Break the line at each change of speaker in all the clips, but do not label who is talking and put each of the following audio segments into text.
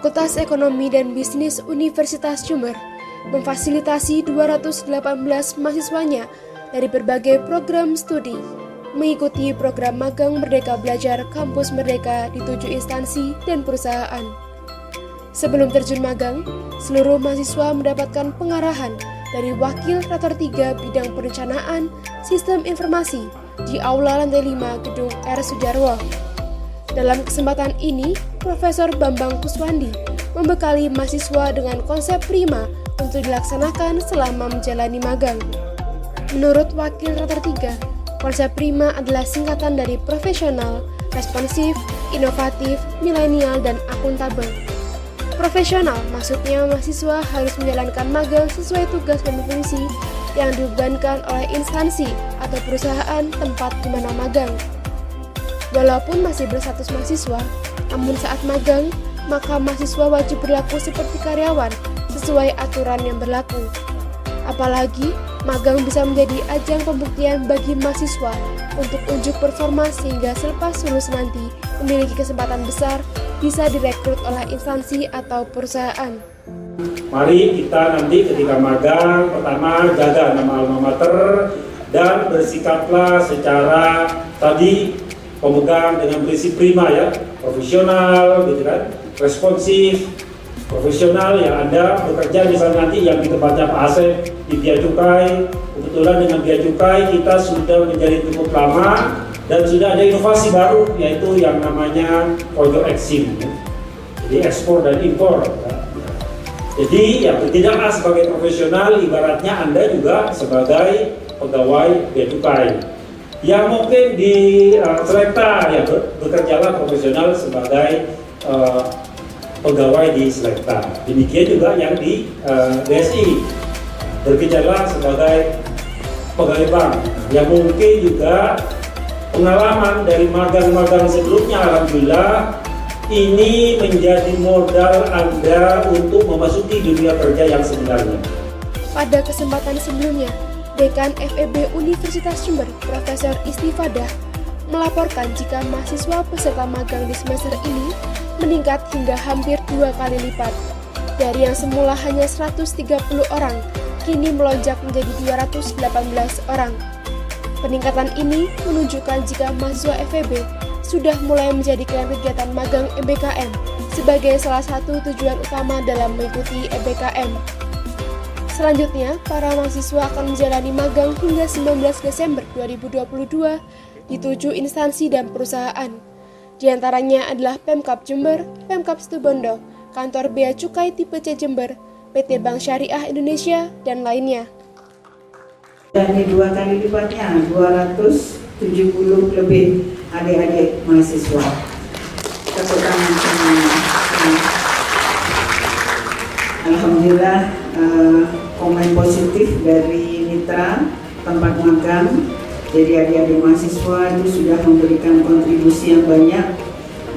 Fakultas Ekonomi dan Bisnis Universitas Jember memfasilitasi 218 mahasiswanya dari berbagai program studi mengikuti program magang Merdeka Belajar Kampus Merdeka di 7 instansi dan perusahaan. Sebelum terjun magang, seluruh mahasiswa mendapatkan pengarahan dari Wakil Rektor 3 Bidang Perencanaan Sistem Informasi di Aula Lantai 5 Gedung R. Sujarwo. Dalam kesempatan ini, Profesor Bambang Kuswandi membekali mahasiswa dengan konsep prima untuk dilaksanakan selama menjalani magang. Menurut Wakil Rektor 3, konsep prima adalah singkatan dari profesional, responsif, inovatif, milenial, dan akuntabel. Profesional maksudnya mahasiswa harus menjalankan magang sesuai tugas dan fungsi yang dibebankan oleh instansi atau perusahaan tempat di mana magang. Walaupun masih berstatus mahasiswa, namun saat magang, maka mahasiswa wajib berlaku seperti karyawan sesuai aturan yang berlaku. Apalagi, magang bisa menjadi ajang pembuktian bagi mahasiswa untuk unjuk performa sehingga selepas lulus nanti memiliki kesempatan besar bisa direkrut oleh instansi atau perusahaan.
Mari kita nanti ketika magang, pertama jaga nama alma mater dan bersikaplah secara tadi pemegang dengan prinsip prima ya, profesional gitu kan, responsif, profesional yang Anda bekerja misalnya nanti yang di tempatnya Pak Asep di Bea Cukai. Kebetulan dengan Bea Cukai kita sudah menjadi cukup lama dan sudah ada inovasi baru yaitu yang namanya Ojo Exim, jadi ekspor dan impor. Jadi ya tidaklah sebagai profesional, ibaratnya Anda juga sebagai pegawai Bea Cukai. Yang mungkin di Selekta ya bekerjalah profesional sebagai pegawai di Selekta. Demikian juga yang di BSI bekerjalah sebagai pegawai bank. Yang mungkin juga pengalaman dari magang-magang sebelumnya, alhamdulillah ini menjadi modal Anda untuk memasuki dunia kerja yang sebenarnya.
Pada kesempatan sebelumnya, Dekan FEB Universitas Jember, Profesor Istifadah, melaporkan jika mahasiswa peserta magang di semester ini meningkat hingga hampir 2 kali lipat. Dari yang semula hanya 130 orang, kini melonjak menjadi 218 orang. Peningkatan ini menunjukkan jika mahasiswa FEB sudah mulai menjadikan kegiatan magang MBKM sebagai salah satu tujuan utama dalam mengikuti MBKM. Selanjutnya, para mahasiswa akan menjalani magang hingga 19 Desember 2022 di 7 instansi dan perusahaan. Di antaranya adalah Pemkab Jember, Pemkab Situbondo, Kantor Bea Cukai Tipe C Jember, PT Bank Syariah Indonesia, dan lainnya.
Dan ini 2 kali lipatnya, 270 lebih adik-adik mahasiswa. Tepuk tangan semuanya. Alhamdulillah, komen positif dari mitra tempat magang. Jadi adik-adik mahasiswa itu sudah memberikan kontribusi yang banyak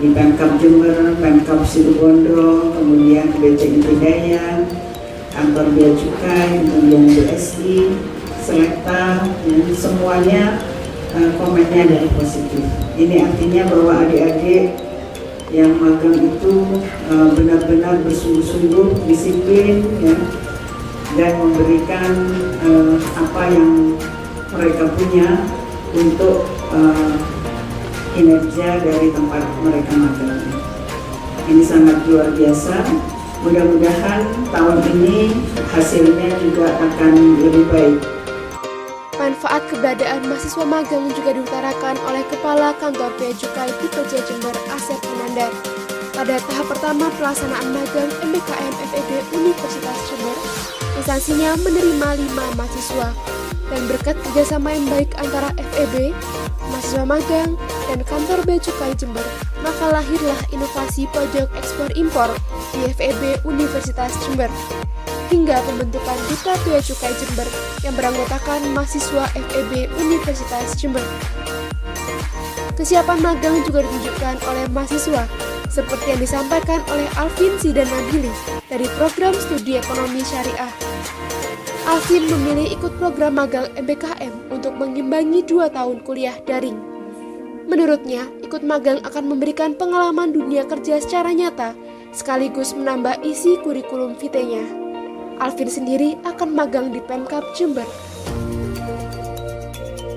di Pemkab Jember, Pemkab Situbondo, kemudian BCI Hidayah, Kantor Bea Cukai, kemudian BSI, Selekta, ya, semuanya komennya dari positif. Ini artinya bahwa adik-adik yang magang itu benar-benar bersungguh-sungguh, disiplin, ya, dan memberikan apa yang mereka punya untuk kinerja dari tempat mereka magang. Ini sangat luar biasa. Mudah-mudahan tahun ini hasilnya juga akan lebih baik.
Manfaat keberadaan mahasiswa magang juga diutarakan oleh Kepala Kantor Bea Cukai Tipe C Jember, Asep Munandar. Pada tahap pertama pelaksanaan magang MBKM FEB Universitas Jember, instansinya menerima 5 mahasiswa. Dan berkat kerjasama yang baik antara FEB, mahasiswa magang, dan Kantor Bea Cukai Jember, maka lahirlah inovasi pojok ekspor impor di FEB Universitas Jember, hingga pembentukan Duta Bea Cukai Jember yang beranggotakan mahasiswa FEB Universitas Jember. Kesiapan magang juga ditunjukkan oleh mahasiswa, seperti yang disampaikan oleh Alvin Zidan Nabili dari Program Studi Ekonomi Syariah. Alvin memilih ikut program magang MBKM untuk mengimbangi 2 tahun kuliah daring. Menurutnya, ikut magang akan memberikan pengalaman dunia kerja secara nyata, sekaligus menambah isi kurikulum vitae-nya. Alvin sendiri akan magang di Pemkab Jember.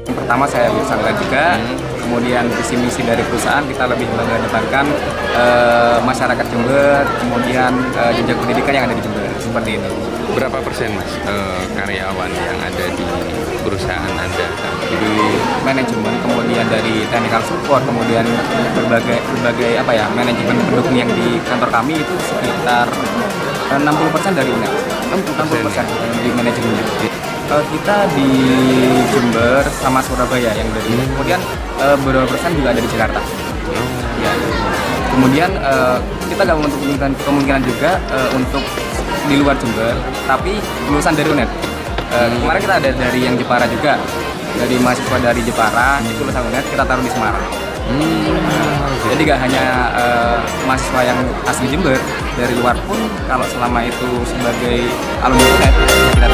Pertama saya bisa ngeliat juga, kemudian visi misi dari perusahaan kita lebih mengedepankan masyarakat Jember, kemudian jenjang pendidikan yang ada di Jember, seperti itu.
Berapa persen Mas karyawan yang ada di perusahaan Anda?
Di manajemen, kemudian dari technical support, kemudian berbagai manajemen pendukung yang di kantor kami itu sekitar 60% dari UNED. 60% di manajemennya. Kita di Jember sama Surabaya yang dari kemudian beberapa persen juga ada di Jakarta. Ya. Kemudian kita nggak menutup kemungkinan juga untuk di luar Jember, tapi lulusan dari UNED. Kemarin kita ada dari yang Jepara juga, dari mahasiswa dari Jepara itu lulusan UNED kita taruh di Semarang. Jadi nggak hanya mahasiswa yang asli Jember, dari luar pun kalau selama itu sebagai alumni UNED kita